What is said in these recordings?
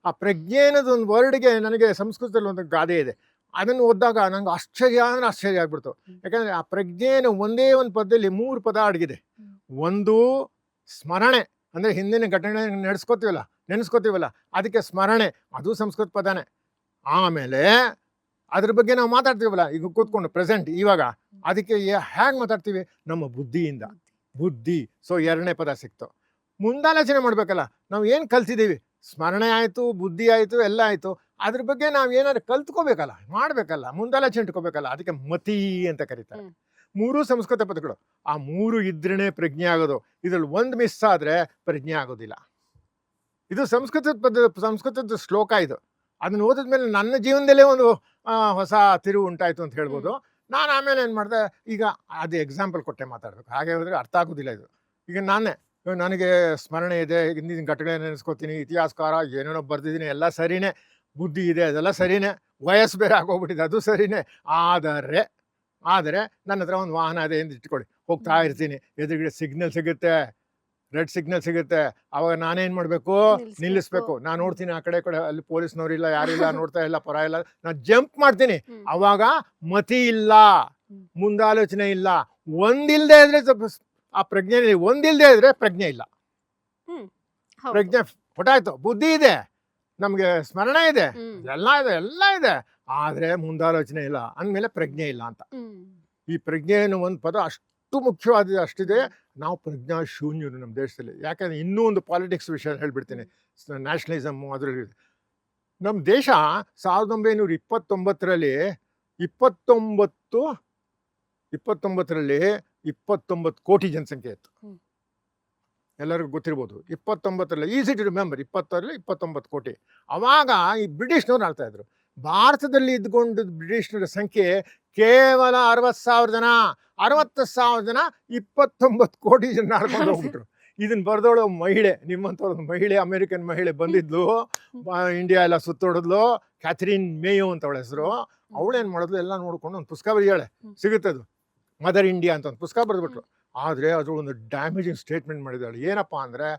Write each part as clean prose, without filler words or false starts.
ಆ ಪ್ರಜ್ಞೆ ಅನ್ನೋದು ಒಂದು ವರ್ಡ್ಗೆ ನನಗೆ ಸಂಸ್ಕೃತದಲ್ಲಿ ಒಂದು ಗಾದೆ ಇದೆ. ಅದನ್ನು ಓದಿದಾಗ ನಂಗೆ ಆಶ್ಚರ್ಯ ಅಂದರೆ ಆಶ್ಚರ್ಯ ಆಗ್ಬಿಡ್ತು. ಯಾಕಂದರೆ ಆ ಪ್ರಜ್ಞೆಯನ್ನು ಒಂದೇ ಒಂದು ಪದದಲ್ಲಿ 3 ಪದ ಅಡಗಿದೆ. ಒಂದು ಸ್ಮರಣೆ, ಅಂದರೆ ಹಿಂದಿನ ಘಟನೆ ನೆನೆಸ್ಕೋತೀವಲ್ಲ ಅದಕ್ಕೆ ಸ್ಮರಣೆ, ಅದು ಸಂಸ್ಕೃತ ಪದನೇ. ಆಮೇಲೆ ಅದ್ರ ಬಗ್ಗೆ ನಾವು ಮಾತಾಡ್ತೀವಲ್ಲ ಈಗ ಕೂತ್ಕೊಂಡು ಪ್ರೆಸೆಂಟ್ ಇವಾಗ, ಅದಕ್ಕೆ ಹೇಗೆ ಮಾತಾಡ್ತೀವಿ? ನಮ್ಮ ಬುದ್ಧಿಯಿಂದ. ಬುದ್ಧಿ. ಸೊ 2ನೇ ಪದ ಸಿಕ್ತು. ಮುಂದಾಲೋಚನೆ ಮಾಡಬೇಕಲ್ಲ, ನಾವು ಏನು ಕಲ್ತಿದ್ದೀವಿ, ಸ್ಮರಣೆ ಆಯಿತು, ಬುದ್ಧಿ ಆಯಿತು, ಎಲ್ಲ ಆಯಿತು. ಅದ್ರ ಬಗ್ಗೆ ನಾವು ಏನಾದ್ರು ಕಲ್ತ್ಕೋಬೇಕಲ್ಲ, ಮಾಡಬೇಕಲ್ಲ, ಮುಂದಾಲೋಚನೆ ಇಟ್ಕೋಬೇಕಲ್ಲ, ಅದಕ್ಕೆ ಮತಿ ಅಂತ ಕರೀತಾರೆ. 3 ಸಂಸ್ಕೃತ ಪದಗಳು. ಆ 3 ಇದ್ರೇ ಪ್ರಜ್ಞೆ ಆಗೋದು. ಇದ್ರಲ್ಲಿ ಒಂದು ಮಿಸ್ ಆದರೆ ಪ್ರಜ್ಞೆ ಆಗೋದಿಲ್ಲ. ಇದು ಸಂಸ್ಕೃತದ ಶ್ಲೋಕ ಇದು. ಅದನ್ನು ಓದಿದ್ಮೇಲೆ ನನ್ನ ಜೀವನದಲ್ಲೇ ಒಂದು ಹೊಸ ತಿರುವು ಉಂಟಾಯಿತು ಅಂತ ಹೇಳ್ಬೋದು. ನಾನು ಆಮೇಲೆ ಏನು ಮಾಡಿದೆ, ಈಗ ಅದು ಎಕ್ಸಾಂಪಲ್ ಕೊಟ್ಟೆ ಮಾತಾಡಬೇಕು, ಹಾಗೆ ಹೋದರೆ ಅರ್ಥ ಆಗೋದಿಲ್ಲ ಇದು. ಈಗ ನನಗೆ ಸ್ಮರಣೆ ಇದೆ, ಹಿಂದಿನ ಘಟನೆ ನೆನೆಸ್ಕೋತೀನಿ, ಇತಿಹಾಸಕಾರ ಏನೇನೋ ಬರ್ದಿದ್ದೀನಿ, ಎಲ್ಲ ಸರಿನೇ, ಬುದ್ಧಿ ಇದೆ, ಅದೆಲ್ಲ ಸರಿನೇ, ವಯಸ್ಸು ಬೇರೆ ಆಗೋಗ್ಬಿಟ್ಟಿದೆ, ಅದು ಸರಿನೇ. ಆದರೆ ನನ್ನ ಹತ್ರ ಒಂದು ವಾಹನ ಇದೆ ಎಂದು ಇಟ್ಕೊಳ್ಳಿ, ಹೋಗ್ತಾ ಇರ್ತೀನಿ, ಎದುರುಗಡೆ ಸಿಗ್ನಲ್ ಸಿಗುತ್ತೆ, ರೆಡ್ ಸಿಗ್ನಲ್ ಸಿಗುತ್ತೆ, ಅವಾಗ ನಾನೇನು ಮಾಡಬೇಕು? ನಿಲ್ಲಿಸ್ಬೇಕು. ನಾನು ನೋಡ್ತೀನಿ ಆ ಕಡೆ ಅಲ್ಲಿ ಪೊಲೀಸ್ನವ್ರಿಲ್ಲ, ಯಾರಿಲ್ಲ, ನೋಡ್ತಾ ಇಲ್ಲ, ಪರ ಇಲ್ಲ, ನಾನು ಜಂಪ್ ಮಾಡ್ತೀನಿ. ಅವಾಗ ಮತಿ ಇಲ್ಲ, ಮುಂದಾಲೋಚನೆ ಇಲ್ಲ. ಒಂದಿಲ್ಲದೆ ಇದ್ರೆ ಆ ಪ್ರಜ್ಞೆ, ಒಂದಿಲ್ಲದೆ ಇದ್ರೆ ಪ್ರಜ್ಞೆ ಇಲ್ಲ. ಪ್ರಜ್ಞೆ ಹೊಟ್ಟಾಯ್ತು. ಬುದ್ಧಿ ಇದೆ, ನಮಗೆ ಸ್ಮರಣೆ ಇದೆ, ಎಲ್ಲ ಇದೆ, ಆದರೆ ಮುಂದಾಲೋಚನೆ ಇಲ್ಲ ಅಂದಮೇಲೆ ಪ್ರಜ್ಞೆ ಇಲ್ಲ ಅಂತ. ಈ ಪ್ರಜ್ಞೆ ಅನ್ನೋ ಒಂದು ಪದ ಅಷ್ಟು ಮುಖ್ಯವಾದ ಅಷ್ಟಿದೆ. ನಾವು ಪ್ರಜ್ಞಾ ಶೂನ್ಯರು ನಮ್ಮ ದೇಶದಲ್ಲಿ. ಯಾಕಂದರೆ ಇನ್ನೂ ಒಂದು ಪಾಲಿಟಿಕ್ಸ್ ವಿಷಯ ಹೇಳ್ಬಿಡ್ತೀನಿ, ನ್ಯಾಷನಲಿಸಮ್ಮು. ಅದರಲ್ಲಿ ನಮ್ಮ ದೇಶ 1929ರಲ್ಲಿ 29 ಕೋಟಿ ಜನಸಂಖ್ಯೆ ಇತ್ತು. ಎಲ್ಲರಿಗೂ ಗೊತ್ತಿರ್ಬೋದು. 29ರಲ್ಲಿ ಈಸಿ ಟು ರಿಮೆಂಬರ್, 29 ಕೋಟಿ. ಅವಾಗ ಈ ಬ್ರಿಟಿಷ್ನವ್ರು ಆಳ್ತಾ ಇದ್ರು. ಭಾರತದಲ್ಲಿ ಇದ್ಕೊಂಡು ಬ್ರಿಟಿಷ್ನರ ಸಂಖ್ಯೆ ಕೇವಲ 60,000 ಜನ. 60,000 ಜನ 29 ಕೋಟಿ ಜನ ಆಡ್ಕೊಂಡು ಹೋಗ್ಬಿಟ್ರು. ಇದನ್ನ ಬರೆದೋಳು ಮಹಿಳೆ, ನಿಮ್ಮಂಥವ್ರು ಮಹಿಳೆ, ಅಮೆರಿಕನ್ ಮಹಿಳೆ ಬಂದಿದ್ಲು, ಇಂಡಿಯಾ ಎಲ್ಲ ಸುತ್ತೋಡಿದ್ಲು, ಕ್ಯಾಥರಿನ್ ಮೇಯೋ ಅಂತ ಅವಳ ಹೆಸರು. ಅವಳೇನು ಮಾಡಿದ್ಲು, ಎಲ್ಲ ನೋಡ್ಕೊಂಡು ಒಂದು ಪುಸ್ತಕ ಬರೆಯಾಳೆ, ಸಿಗುತ್ತೆ ಅದು, ಮದರ್ ಇಂಡಿಯಾ ಅಂತ ಒಂದು ಪುಸ್ತಕ ಬರೆದ್ಬಿಟ್ರು. ಆದರೆ ಅದು ಒಂದು ಡ್ಯಾಮೇಜಿಂಗ್ ಸ್ಟೇಟ್ಮೆಂಟ್ ಮಾಡಿದ್ದಾಳೆ. ಏನಪ್ಪ ಅಂದರೆ,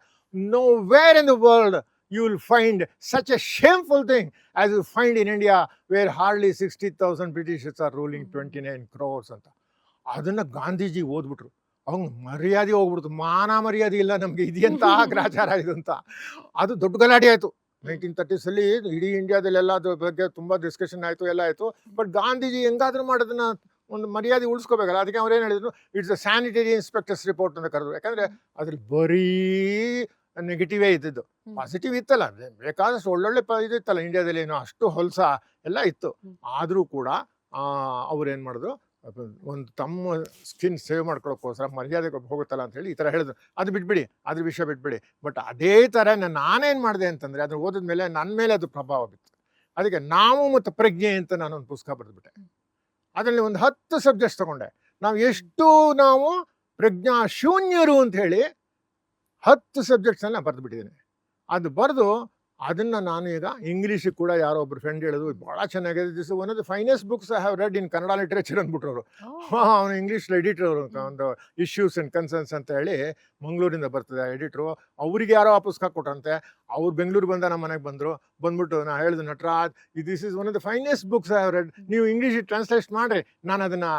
no wear in the world you will find such a shameful thing as you find in India, where hardly 60,000 Britishers are ruling 29 crores ಅಂತ. ಅದನ್ನು ಗಾಂಧೀಜಿ ಓದ್ಬಿಟ್ರು. ಅವಾಗ ಮರ್ಯಾದೆ ಹೋಗ್ಬಿಡ್ತು, ಮಾನ ಮರ್ಯಾದೆ ಇಲ್ಲ ನಮಗೆ, ಇದೆಂತ ಗ್ರಾಚಾರ ಇದು ಅಂತ. ಅದು ದೊಡ್ಡ ಗಲಾಟೆ ಆಯಿತು 1930ಸಲ್ಲಿ. ಇಡೀ ಇಂಡಿಯಾದಲ್ಲೆಲ್ಲ ಅದ್ರ ಬಗ್ಗೆ ತುಂಬ ಡಿಸ್ಕಷನ್ ಆಯಿತು, ಎಲ್ಲ ಆಯಿತು. ಬಟ್ ಗಾಂಧೀಜಿ ಹೆಂಗಾದ್ರೂ ಮಾಡೋದನ್ನ ಒಂದು ಮರ್ಯಾದೆ ಉಳಿಸ್ಕೋಬೇಕಲ್ಲ, ಅದಕ್ಕೆ ಅವ್ರು ಏನು ಹೇಳಿದ್ರು, it's a sanitary inspectors report ಅಂತ ಕರೆದ್ರು. ಯಾಕಂದರೆ ಅದ್ರಲ್ಲಿ ಬರೀ ನೆಗೆಟಿವೇ ಇದ್ದಿದ್ದು, ಪಾಸಿಟಿವ್ ಇತ್ತಲ್ಲ, ಬೇಕಾದಷ್ಟು ಒಳ್ಳೊಳ್ಳೆ ಇದಿತ್ತಲ್ಲ ಇಂಡಿಯಾದಲ್ಲಿ, ಏನೋ ಅಷ್ಟು ಹೊಲಸ ಎಲ್ಲ ಇತ್ತು. ಆದರೂ ಕೂಡ ಅವ್ರೇನು ಮಾಡಿದ್ರು, ಒಂದು ತಮ್ಮ ಸ್ಕಿನ್ ಸೇವ್ ಮಾಡ್ಕೊಳ್ಳೋಕ್ಕೋಸ್ಕರ ಮರ್ಯಾದೆ ಹೋಗುತ್ತಲ್ಲ ಅಂತ ಹೇಳಿ ಈ ಥರ ಹೇಳಿದ್ರು. ಅದು ಬಿಟ್ಬಿಡಿ, ಅದ್ರ ವಿಷಯ ಬಿಟ್ಬಿಡಿ. ಬಟ್ ಅದೇ ಥರ ನಾನೇನು ಮಾಡಿದೆ ಅಂತಂದರೆ, ಅದನ್ನು ಓದಿದ ಮೇಲೆ ನನ್ನ ಮೇಲೆ ಅದು ಪ್ರಭಾವ ಬಿತ್ತು. ಅದಕ್ಕೆ ನಾವು ಮತ್ತು ಪ್ರಜ್ಞೆ ಅಂತ ನಾನೊಂದು ಪುಸ್ತಕ ಬರೆದ್ಬಿಟ್ಟೆ. ಅದರಲ್ಲಿ ಒಂದು 10 ಸಬ್ಜೆಕ್ಟ್ಸ್ ತೊಗೊಂಡೆ. ನಾವು ಪ್ರಜ್ಞಾ ಶೂನ್ಯರು ಅಂತ ಹೇಳಿ 10 ಸಬ್ಜೆಕ್ಟ್ಸನ್ನ ಬರೆದುಬಿಟ್ಟಿದ್ದೀನಿ. ಅದು ಬರೆದು ಅದನ್ನು ನಾನು ಈಗ ಇಂಗ್ಲೀಷಿಗೆ ಕೂಡ ಯಾರೋ ಒಬ್ಬರು ಫ್ರೆಂಡ್ ಹೇಳಿದ್ರು, ಭಾಳ ಚೆನ್ನಾಗಿದೆ, this one of the finest books I have read in Kannada literature ಅಂದ್ಬಿಟ್ರು ಅವರು. ಅವನು ಇಂಗ್ಲೀಷ್ ಎಡಿಟರ್ ಅವರು, ಒಂದು ಇಶ್ಯೂಸ್ ಆ್ಯಂಡ್ ಕನ್ಸರ್ನ್ಸ್ ಅಂತ ಹೇಳಿ ಮಂಗಳೂರಿಂದ ಬರ್ತದೆ ಎಡಿಟ್ರು. ಅವ್ರಿಗೆ ಯಾರೋ ಆ ಪುಸ್ತಕ ಕೊಟ್ಟಂತೆ. ಅವ್ರು ಬೆಂಗಳೂರು ನಮ್ಮ ಮನೆಗೆ ಬಂದ್ಬಿಟ್ಟು ನಾನು ಹೇಳಿದ್ರು, Nataraj, this is one of the finest books I have red, ನೀವು ಇಂಗ್ಲೀಷಿಗೆ ಟ್ರಾನ್ಸ್ಲೇಟ್ ಮಾಡಿರಿ, ನಾನು ಅದನ್ನು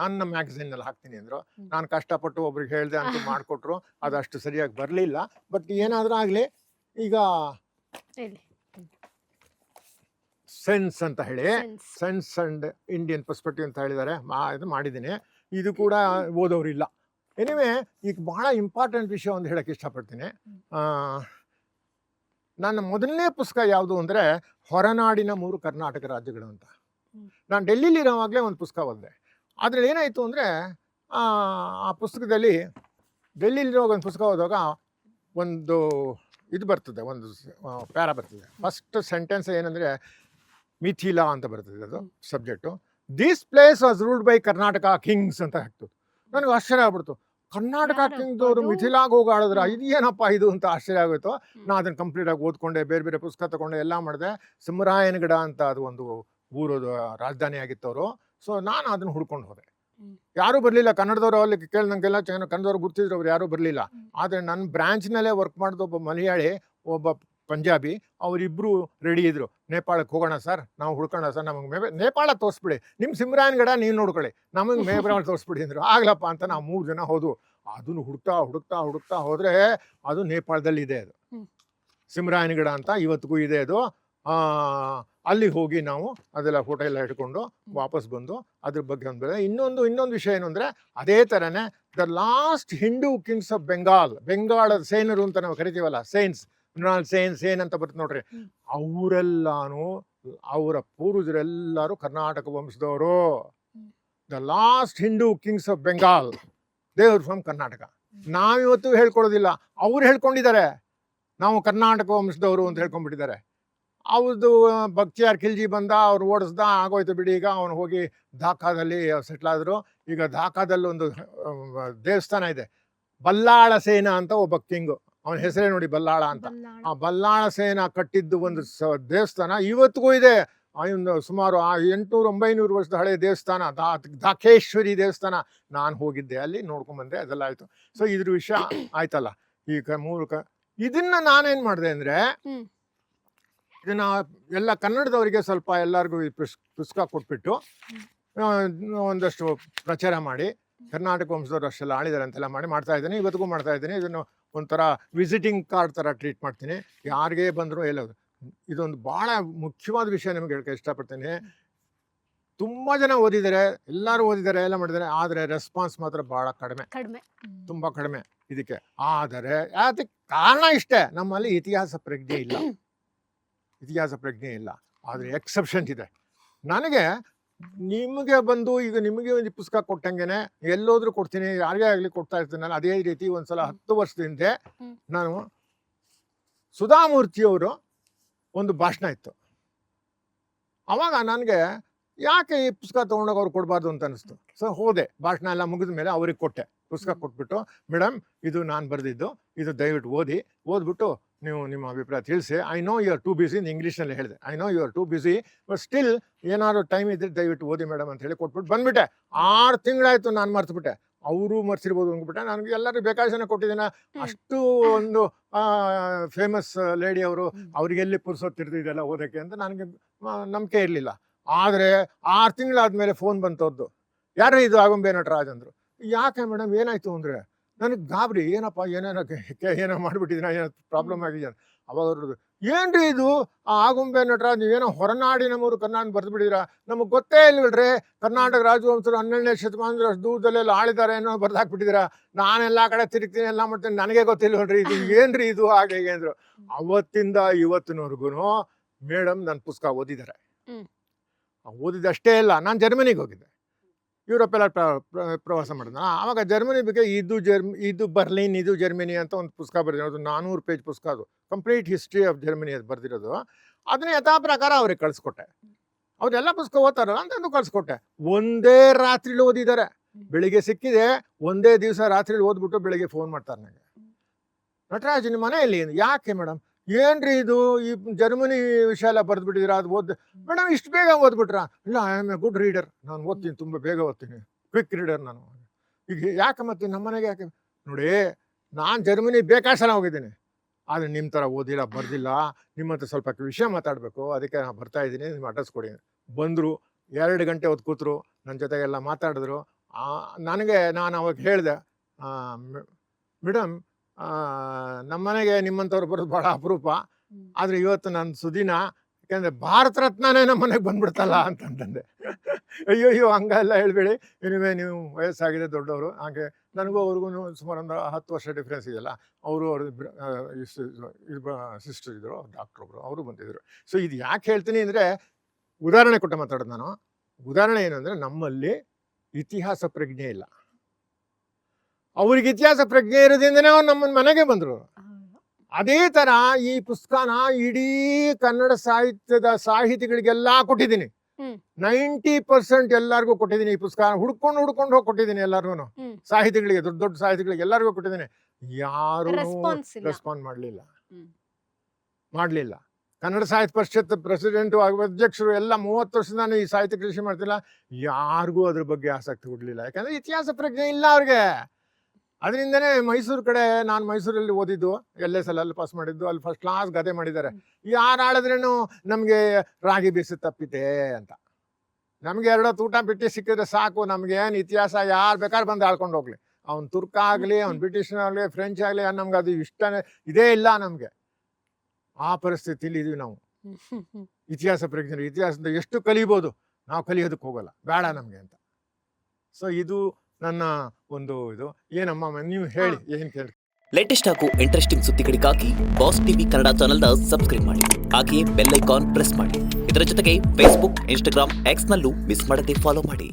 ನನ್ನ ಮ್ಯಾಗಝೈನಲ್ಲಿ ಹಾಕ್ತೀನಿ ಅಂದರು. ನಾನು ಕಷ್ಟಪಟ್ಟು ಒಬ್ರಿಗೆ ಹೇಳಿದೆ ಅಂತ ಮಾಡಿಕೊಟ್ರು. ಅದು ಅಷ್ಟು ಸರಿಯಾಗಿ ಬರಲಿಲ್ಲ. ಬಟ್ ಏನಾದರೂ ಆಗಲಿ, ಈಗ ಸೆನ್ಸ್ ಅಂತ ಹೇಳಿ, ಸೆನ್ಸ್ ಅಂಡ್ ಇಂಡಿಯನ್ ಪರ್ಸ್ಪೆಕ್ಟಿವ್ ಅಂತ ಹೇಳಿದ್ದಾರೆ, ಇದು ಮಾಡಿದ್ದೀನಿ. ಇದು ಕೂಡ ಓದೋರಿಲ್ಲ. ಎನಿವೆ, ಈಗ ಭಾಳ ಇಂಪಾರ್ಟೆಂಟ್ ವಿಷಯ ಒಂದು ಹೇಳೋಕ್ಕೆ ಇಷ್ಟಪಡ್ತೀನಿ. ನನ್ನ ಮೊದಲನೇ ಪುಸ್ತಕ ಯಾವುದು ಅಂದರೆ ಹೊರನಾಡಿನ 3 ಕರ್ನಾಟಕ ರಾಜ್ಯಗಳು ಅಂತ. ನಾನು ಡೆಲ್ಲಿಲಿರೋವಾಗಲೇ ಒಂದು ಪುಸ್ತಕ ಓದಿದೆ. ಅದ್ರಲ್ಲಿ ಏನಾಯಿತು ಅಂದರೆ, ಆ ಪುಸ್ತಕದಲ್ಲಿ ಡೆಲ್ಲಿಲಿರುವಾಗ ಒಂದು ಪುಸ್ತಕ ಓದುವಾಗ ಒಂದು ಇದು ಬರ್ತದೆ, ಒಂದು ಪ್ಯಾರ ಬರ್ತದೆ. ಫಸ್ಟ್ ಸೆಂಟೆನ್ಸ್ ಏನಂದರೆ ಮಿಥಿಲಾ ಅಂತ ಬರ್ತದೆ, ಅದು subject. This place was ruled by Karnataka Kings ಅಂತ ಹಾಕ್ತದೆ. ನನಗೆ ಆಶ್ಚರ್ಯ ಆಗ್ಬಿಡ್ತು, ಕರ್ನಾಟಕ ಕಿಂಗ್ದವರು ಮಿಥಿಲಾಗ ಹೋಗಿ ಆಡಿದ್ರೆ ಇದೇನಪ್ಪ ಇದು ಅಂತ ಆಶ್ಚರ್ಯ ಆಗೋಯ್ತು. ನಾನು ಅದನ್ನು ಕಂಪ್ಲೀಟಾಗಿ ಓದ್ಕೊಂಡೆ, ಬೇರೆ ಬೇರೆ ಪುಸ್ತಕ ತೊಗೊಂಡೆ, ಎಲ್ಲ ಮಾಡಿದೆ. ಸಿಮರಾಯನಗಡ ಅಂತ ಅದು ಒಂದು ಊರದು ರಾಜಧಾನಿ ಆಗಿತ್ತವರು. ಸೊ ನಾನು ಅದನ್ನು ಹುಡ್ಕೊಂಡು ಹೋದೆ. ಯಾರೂ ಬರಲಿಲ್ಲ ಕನ್ನಡದವರು. ಅಲ್ಲಿ ಕೇಳಿದಂಗೆಲ್ಲ ಕನ್ನಡದವ್ರು ಗುರ್ತಿದ್ರು, ಅವ್ರು ಯಾರೂ ಬರಲಿಲ್ಲ. ಆದರೆ ನನ್ನ ಬ್ರ್ಯಾಂಚ್ನಲ್ಲೇ ವರ್ಕ್ ಮಾಡಿದ ಒಬ್ಬ ಮಲಯಾಳಿ, ಒಬ್ಬ ಪಂಜಾಬಿ, ಅವರಿಬ್ಬರು ರೆಡಿ ಇದ್ರು. ನೇಪಾಳಕ್ಕೆ ಹೋಗೋಣ ಸರ್, ನಾವು ಹುಡ್ಕೋಣ ಸರ್, ನಮಗೆ ನೇಪಾಳ ತೋರಿಸ್ಬಿಡಿ, ನಿಮ್ಮ ಸಿಮ್ರಾನ್ಗಢ ನೀವು ನೋಡ್ಕೊಳ್ಳಿ, ನಮಗೆ ನೇಪಾಳ ತೋರಿಸ್ಬಿಡಿ ಅಂದರು. ಆಗ್ಲಪ್ಪ ಅಂತ ನಾವು 3 ಜನ ಹೋದ್ವು. ಅದನ್ನು ಹುಡುಕ್ತಾ ಹೋದರೆ ಅದು ನೇಪಾಳದಲ್ಲಿ ಇದೆ. ಅದು ಸಿಮ್ರಾನ್ಗಢ ಅಂತ ಇವತ್ತಿಗೂ ಇದೆ ಅದು. ಅಲ್ಲಿ ಹೋಗಿ ನಾವು ಅದೆಲ್ಲ ಫೋಟೋ ಎಲ್ಲ ಇಟ್ಕೊಂಡು ವಾಪಸ್ ಬಂದು ಅದ್ರ ಬಗ್ಗೆ ಒಂದು ಇನ್ನೊಂದು ವಿಷಯ ಏನು ಅಂದರೆ, ಅದೇ ಥರನೇ the last Hindu kings of ಬೆಂಗಾಳದ ಸೇನರು ಅಂತ ನಾವು ಕರಿತೀವಲ್ಲ, ಮೃಣಾಲ್ ಸೇನ್ ಅಂತ ಬರುತ್ತೆ ನೋಡ್ರಿ, ಅವರೆಲ್ಲಾನು ಅವರ ಪೂರ್ವಜರೆಲ್ಲರೂ ಕರ್ನಾಟಕ ವಂಶದವರು. The last Hindu kings of Bengal ದೇವ್ರು ಫ್ರಮ್ ಕರ್ನಾಟಕ. ನಾವಿವತ್ತು ಹೇಳ್ಕೊಡೋದಿಲ್ಲ, ಅವ್ರು ಹೇಳ್ಕೊಂಡಿದ್ದಾರೆ ನಾವು ಕರ್ನಾಟಕ ವಂಶದವರು ಅಂತ ಹೇಳ್ಕೊಂಡ್ಬಿಟ್ಟಿದ್ದಾರೆ. ಅವ್ರದ್ದು ಬಕ್ತಿಯಾರ್ ಖಿಲ್ಜಿ ಬಂದ, ಅವ್ರು ಓಡಿಸ್ದ, ಆಗೋಯ್ತು ಬಿಡಿ. ಈಗ ಅವನು ಹೋಗಿ ಢಾಕಾದಲ್ಲಿ ಸೆಟ್ಲ್ ಆದರು. ಈಗ ಢಾಕಾದಲ್ಲಿ ಒಂದು ದೇವಸ್ಥಾನ ಇದೆ, ಬಲ್ಲಾಳ ಸೇನ ಅಂತ ಒಬ್ಬ ಕಿಂಗು, ಅವನ ಹೆಸರೇ ನೋಡಿ ಬಲ್ಲಾಳ ಅಂತ. ಆ ಬಲ್ಲಾಳ ಸೇನ ಕಟ್ಟಿದ್ದು ಒಂದು ದೇವಸ್ಥಾನ ಇವತ್ತಿಗೂ ಇದೆ. ಸುಮಾರು 800-900 ವರ್ಷದ ಹಳೆಯ ದೇವಸ್ಥಾನ, ಧಾಕೇಶ್ವರಿ ದೇವಸ್ಥಾನ. ನಾನು ಹೋಗಿದ್ದೆ, ಅಲ್ಲಿ ನೋಡ್ಕೊಂಡ್ಬಂದೆ, ಅದೆಲ್ಲ ಆಯಿತು. ಸೊ ಇದ್ರ ವಿಷಯ ಆಯ್ತಲ್ಲ. ಈಗ ಇದನ್ನ ನಾನೇನು ಮಾಡಿದೆ ಅಂದರೆ, ಇದನ್ನ ಎಲ್ಲ ಕನ್ನಡದವರಿಗೆ ಸ್ವಲ್ಪ ಎಲ್ಲರಿಗೂ ಪುಸ್ತಕ ಕೊಟ್ಬಿಟ್ಟು ಒಂದಷ್ಟು ಪ್ರಚಾರ ಮಾಡಿ, ಕರ್ನಾಟಕ ವಂಶದವ್ರು ಅಷ್ಟೆಲ್ಲ ಆಳಿದ್ದಾರೆ ಅಂತೆಲ್ಲ ಮಾಡ್ತಾ ಇದ್ದೀನಿ. ಇವತ್ತಿಗೂ ಮಾಡ್ತಾ ಇದ್ದೀನಿ. ಇದನ್ನು ಒಂಥರ ವಿಸಿಟಿಂಗ್ ಕಾರ್ಡ್ ಥರ ಟ್ರೀಟ್ ಮಾಡ್ತೀನಿ, ಯಾರಿಗೇ ಬಂದರೂ ಹೇಳೋದು. ಇದೊಂದು ಭಾಳ ಮುಖ್ಯವಾದ ವಿಷಯ ನಿಮಗೆ ಹೇಳಕ್ಕೆ ಇಷ್ಟಪಡ್ತೀನಿ. ತುಂಬ ಜನ ಓದಿದ್ದಾರೆ, ಎಲ್ಲರೂ ಓದಿದ್ದಾರೆ, ಎಲ್ಲ ಮಾಡಿದ್ದಾರೆ, ಆದರೆ ರೆಸ್ಪಾನ್ಸ್ ಮಾತ್ರ ಭಾಳ ಕಡಿಮೆ, ತುಂಬ ಕಡಿಮೆ ಇದಕ್ಕೆ. ಆದರೆ ಅದಕ್ಕೆ ಕಾರಣ ಇಷ್ಟೇ, ನಮ್ಮಲ್ಲಿ ಇತಿಹಾಸ ಪ್ರಜ್ಞೆ ಇಲ್ಲ. ಆದರೆ ಎಕ್ಸೆಪ್ಷನ್ ಇದೆ. ನನಗೆ ನಿಮಗೆ ಬಂದು ಈಗ ನಿಮಗೆ ಒಂದು ಪುಸ್ತಕ ಕೊಟ್ಟಂಗೆನೆ ಎಲ್ಲೋದ್ರೂ ಕೊಡ್ತೀನಿ, ಯಾರಿಗೇ ಆಗಲಿ ಕೊಡ್ತಾ ಇರ್ತೀನಲ್ಲ. ಅದೇ ರೀತಿ ಒಂದ್ಸಲ 10 ವರ್ಷದ ಹಿಂದೆ ನಾನು ಸುಧಾಮೂರ್ತಿಯವರು ಒಂದು ಭಾಷಣ ಇತ್ತು. ಅವಾಗ ನನಗೆ ಯಾಕೆ ಈ ಪುಸ್ತಕ ತೊಗೊಂಡೋಗಿ ಅವ್ರು ಕೊಡಬಾರ್ದು ಅಂತ ಅನಿಸ್ತು. ಸೊ ಹೋದೆ, ಭಾಷಣ ಎಲ್ಲ ಮುಗಿದ ಮೇಲೆ ಅವ್ರಿಗೆ ಕೊಟ್ಟೆ, ಪುಸ್ತಕ ಕೊಟ್ಬಿಟ್ಟು, ಮೇಡಮ್ ಇದು ನಾನು ಬರೆದಿದ್ದು, ಇದು ದಯವಿಟ್ಟು ಓದ್ಬಿಟ್ಟು ನೀವು ನಿಮ್ಮ ಅಭಿಪ್ರಾಯ ತಿಳಿಸಿ. I know you are too busy, ಇಂಗ್ಲೀಷ್ನಲ್ಲಿ ಹೇಳಿದೆ, I know you are too busy, but still ಏನಾದ್ರು ಟೈಮ್ ಇದ್ರೆ ದಯವಿಟ್ಟು ಓದಿ ಮೇಡಮ್ ಅಂತ ಹೇಳಿ ಕೊಟ್ಬಿಟ್ಟು ಬಂದ್ಬಿಟ್ಟೆ. 6 ತಿಂಗಳಾಯಿತು, ನಾನು ಮರ್ತ್ಬಿಟ್ಟೆ. ಅವರು ಮರ್ಸಿರ್ಬೋದು ಅಂದ್ಬಿಟ್ಟೆ. ನನಗೆ ಎಲ್ಲರೂ ಬೇಕಾದ ಜನ ಕೊಟ್ಟಿದ್ದೇನೆ. ಅಷ್ಟು ಒಂದು ಫೇಮಸ್ ಲೇಡಿ ಅವರು, ಅವ್ರಿಗೆಲ್ಲಿ ಪುರ್ಸೊತ್ತಿರ್ತಿದ್ದೆಲ್ಲ ಓದೋಕ್ಕೆ ಅಂತ ನನಗೆ ನಂಬಿಕೆ ಇರಲಿಲ್ಲ. ಆದರೆ 6 ತಿಂಗಳಾದ್ಮೇಲೆ ಫೋನ್ ಬಂತವ್ರದ್ದು, ಯಾರು ಇದು ಆಗುಂಬೆ ನಟರಾಜ್ ಅಂದರು. ಯಾಕೆ ಮೇಡಮ್ ಏನಾಯಿತು ಅಂದರೆ, ನನಗೆ ಗಾಬರಿ, ಏನಪ್ಪ ಏನೋ ಮಾಡಿಬಿಟ್ಟಿದ್ದೀನ, ಏನೋ ಪ್ರಾಬ್ಲಮ್ ಆಗಿದೆ ಅಂತ. ಅವಾಗ ಅವ್ರದ್ದು, ಏನ್ರಿ ಇದು ಆಗುಂಬೆ ನಟರಾಜ್, ನೀವೇನೋ ಹೊರನಾಡಿನವರು ಕನ್ನಡ ಬರೆದು ಬಿಟ್ಟಿದ್ದೀರಾ, ನಮಗೆ ಗೊತ್ತೇ ಇಲ್ವಲ್ರಿ, ಕರ್ನಾಟಕ ರಾಜವಂಶರು 12ನೇ ಶತಮಾನದ ದೂರದಲ್ಲೆಲ್ಲ ಆಳಿದ್ದಾರೆ ಏನೋ ಬರ್ದು ಹಾಕ್ಬಿಟ್ಟಿದ್ದೀರಾ, ನಾನೆಲ್ಲ ಕಡೆ ತಿರುಗ್ತೀನಿ, ಎಲ್ಲ ಮಾಡ್ತೀನಿ, ನನಗೆ ಗೊತ್ತಿಲ್ವಲ್ರಿ ಇದು ಏನ್ರಿ ಇದು ಹಾಗೆ ಹೇಗೆ ಅಂದರು. ಅವತ್ತಿಂದ ಇವತ್ತಿನವರೆಗೂ ಮೇಡಮ್ ನನ್ನ ಪುಸ್ತಕ ಓದಿದ್ದಾರೆ. ಓದಿದಷ್ಟೇ ಇಲ್ಲ, ನಾನು ಜರ್ಮನಿಗೆ ಹೋಗಿದ್ದೆ, ಯುರೋಪೆಲ್ಲ ಪ್ರವಾಸ ಮಾಡಿದ. ಆವಾಗ ಜರ್ಮನಿ ಬಗ್ಗೆ ಇದು ಬರ್ಲಿನ್, ಇದು ಜರ್ಮನಿ ಅಂತ ಒಂದು ಪುಸ್ತಕ ಬರೆದಿರೋದು, 400 ಪೇಜ್ ಪುಸ್ತಕ. ಅದು ಕಂಪ್ಲೀಟ್ ಹಿಸ್ಟ್ರಿ ಆಫ್ ಜರ್ಮನಿ ಅದು ಬರೆದಿರೋದು. ಅದನ್ನ ಯಥಾ ಪ್ರಕಾರ ಅವ್ರಿಗೆ ಕಳಿಸ್ಕೊಟ್ಟೆ. ಅವ್ರೆಲ್ಲ ಪುಸ್ತಕ ಓದ್ತಾರಲ್ಲ ಅಂತಂದು ಕಳಿಸ್ಕೊಟ್ಟೆ. ಒಂದೇ ರಾತ್ರಿಲಿ ಓದಿದ್ದಾರೆ. ಬೆಳಿಗ್ಗೆ ಸಿಕ್ಕಿದೆ, ಒಂದೇ ದಿವಸ ರಾತ್ರಿಲಿ ಓದ್ಬಿಟ್ಟು ಬೆಳಿಗ್ಗೆ ಫೋನ್ ಮಾಡ್ತಾರೆ ನನಗೆ, ನಟರಾಜ್ ನಿಮ್ಮ ಮನೆಯಲ್ಲಿ. ಯಾಕೆ ಮೇಡಮ್, ಏನ್ರಿ ಇದು ಈ ಜರ್ಮನಿ ವಿಷಯ ಎಲ್ಲ ಬರೆದ್ಬಿಟ್ಟಿದ್ದೀರಾ, ಅದು ಮೇಡಮ್ ಇಷ್ಟು ಬೇಗ ಓದ್ಬಿಟ್ರಾ? ಇಲ್ಲ, I am A good reader, ನಾನು ಓದ್ತೀನಿ, ತುಂಬ ಬೇಗ ಓದ್ತೀನಿ, ಕ್ವಿಕ್ ರೀಡರ್ ನಾನು. ಈಗ ಯಾಕೆ ಮತ್ತೆ ನಮ್ಮ ಮನೆಗೆ ಯಾಕೆ? ನೋಡಿ, ನಾನು ಜರ್ಮನಿ ಬೇಕಾದ ಸಲ ಹೋಗಿದ್ದೀನಿ, ಆದರೆ ನಿಮ್ಮ ಥರ ಓದಿಲ್ಲ, ಬರ್ದಿಲ್ಲ, ನಿಮ್ಮ ಹತ್ರ ಸ್ವಲ್ಪ ವಿಷಯ ಮಾತಾಡಬೇಕು, ಅದಕ್ಕೆ ನಾನು ಬರ್ತಾ ಇದ್ದೀನಿ, ನಿಮ್ಮ ಅಡ್ರೆಸ್ ಕೊಡಿ. ಬಂದರು, 2 ಗಂಟೆ ಹೊತ್ತು ಕೂತರು, ನನ್ನ ಜೊತೆಗೆಲ್ಲ ಮಾತಾಡಿದ್ರು. ನಾನು ಅವಾಗ ಹೇಳಿದೆ, ಮೇಡಮ್ ನಮ್ಮ ಮನೆಗೆ ನಿಮ್ಮಂಥವ್ರು ಬರೋದು ಭಾಳ ಅಪರೂಪ, ಆದರೆ ಇವತ್ತು ನನ್ನ ಸುದಿನ, ಯಾಕೆಂದರೆ ಭಾರತ ರತ್ನನೇ ನಮ್ಮ ಮನೆಗೆ ಬಂದ್ಬಿಡ್ತಲ್ಲ ಅಂತಂದೆ. ಅಯ್ಯೋ ಹಂಗೆಲ್ಲ ಹೇಳ್ಬೇಡಿ, ಏನಿವೆ ನೀವು ವಯಸ್ಸಾಗಿದೆ, ದೊಡ್ಡವರು. ಹಾಗೆ ನನಗೂ ಅವ್ರಿಗೂ ಸುಮಾರು ಒಂದು 10 ವರ್ಷ ಡಿಫ್ರೆನ್ಸ್ ಇದೆಯಲ್ಲ. ಅವ್ರ ಸಿಸ್ಟರ್ ಇದ್ದರು, ಡಾಕ್ಟ್ರ್ ಒಬ್ಬರು, ಅವರು ಬಂದಿದ್ದರು. ಸೊ ಇದು ಯಾಕೆ ಹೇಳ್ತೀನಿ ಅಂದರೆ, ಉದಾಹರಣೆ ಕೊಟ್ಟು ಮಾತಾಡೋದು ನಾನು. ಉದಾಹರಣೆ ಏನು ಅಂದರೆ, ನಮ್ಮಲ್ಲಿ ಇತಿಹಾಸ ಪ್ರಜ್ಞೆ ಇಲ್ಲ. ಅವ್ರಿಗೆ ಇತಿಹಾಸ ಪ್ರಜ್ಞೆ ಇರೋದ್ರಿಂದನೇ ಅವ್ರು ನಮ್ಮ ಮನೆಗೆ ಬಂದರು. ಅದೇ ಥರ ಈ ಪುಸ್ತಕನ ಇಡೀ ಕನ್ನಡ ಸಾಹಿತ್ಯದ ಸಾಹಿತಿಗಳಿಗೆಲ್ಲ ಕೊಟ್ಟಿದ್ದೀನಿ. 90% ಎಲ್ಲರಿಗೂ ಕೊಟ್ಟಿದ್ದೀನಿ. ಈ ಪುಸ್ತಕ ಹುಡ್ಕೊಂಡು ಹೋಗಿ ಕೊಟ್ಟಿದ್ದೀನಿ ಎಲ್ಲರಿಗೂ, ಸಾಹಿತಿಗಳಿಗೆ, ದೊಡ್ಡ ದೊಡ್ಡ ಸಾಹಿತಿಗಳಿಗೆ ಎಲ್ಲರಿಗೂ ಕೊಟ್ಟಿದ್ದೀನಿ. ಯಾರು ರೆಸ್ಪಾಂಡ್ ಮಾಡಲಿಲ್ಲ. ಕನ್ನಡ ಸಾಹಿತ್ಯ ಪರಿಷತ್ ಪ್ರೆಸಿಡೆಂಟು ಅಧ್ಯಕ್ಷರು ಎಲ್ಲ 30 ವರ್ಷದ ನಾನು ಈ ಸಾಹಿತ್ಯ ಕೃಷಿ ಮಾಡ್ತಿಲ್ಲ, ಯಾರಿಗೂ ಅದ್ರ ಬಗ್ಗೆ ಆಸಕ್ತಿ ಕೊಡಲಿಲ್ಲ. ಯಾಕಂದರೆ ಇತಿಹಾಸ ಪ್ರಜ್ಞೆ ಇಲ್ಲ ಅವ್ರಿಗೆ. ಅದರಿಂದನೇ ಮೈಸೂರು ಕಡೆ, ನಾನು ಮೈಸೂರಲ್ಲಿ ಓದಿದ್ದು, LSL ಅಲ್ಲಿ ಪಾಸ್ ಮಾಡಿದ್ದು, ಅಲ್ಲಿ ಫಸ್ಟ್ ಕ್ಲಾಸ್ ಗದೆ ಮಾಡಿದ್ದಾರೆ. ಯಾರು ಆಳಿದ್ರೇನು ನಮಗೆ ರಾಗಿ ಬೀಸು ತಪ್ಪಿದೆ ಅಂತ. ನಮಗೆ 2 ಹೊತ್ತು ಊಟ ಬಿಟ್ಟು ಸಿಕ್ಕಿದ್ರೆ ಸಾಕು, ನಮ್ಗೆ ಏನು ಇತಿಹಾಸ ಯಾರು ಬೇಕಾದ್ರೆ ಬಂದು ಆಳ್ಕೊಂಡು ಹೋಗ್ಲಿ, ಅವ್ನು ತುರ್ಕ ಆಗಲಿ, ಅವ್ನು ಬ್ರಿಟಿಷ್ನಾಗಲಿ, ಫ್ರೆಂಚ್ ಆಗಲಿ, ನಮ್ಗೆ ಅದು ಇಷ್ಟನೇ ಇದೇ ಇಲ್ಲ ನಮಗೆ. ಆ ಪರಿಸ್ಥಿತಿಲಿ ಇದೀವಿ ನಾವು. ಇತಿಹಾಸ ಪ್ರಜ್ಞರು, ಇತಿಹಾಸದಿಂದ ಎಷ್ಟು ಕಲಿಬೋದು, ನಾವು ಕಲಿಯೋದಕ್ಕೆ ಹೋಗಲ್ಲ, ಬೇಡ ನಮಗೆ ಅಂತ. ಸೊ ಇದು ನನ್ನ ಒಂದು ಇದು. ಏನಮ್ಮ ನೀವು ಹೇಳಿ, ಏನು ಕೇಳಿ. ಲೇಟೆಸ್ಟ್ ಹಾಗೂ ಇಂಟ್ರೆಸ್ಟಿಂಗ್ ಸುದ್ದಿಗಳಿಗಾಗಿ ಬಾಸ್ ಟಿವಿ ಕನ್ನಡ ಚಾನೆಲ್ನ ಸಬ್ಸ್ಕ್ರೈಬ್ ಮಾಡಿ. ಹಾಗೆಯೇ ಬೆಲ್ ಐಕಾನ್ ಪ್ರೆಸ್ ಮಾಡಿ. ಇದರ ಜೊತೆಗೆ ಫೇಸ್ಬುಕ್, ಇನ್ಸ್ಟಾಗ್ರಾಮ್, ಎಕ್ಸ್ನಲ್ಲೂ ಮಿಸ್ ಮಾಡದೆ ಫಾಲೋ ಮಾಡಿ.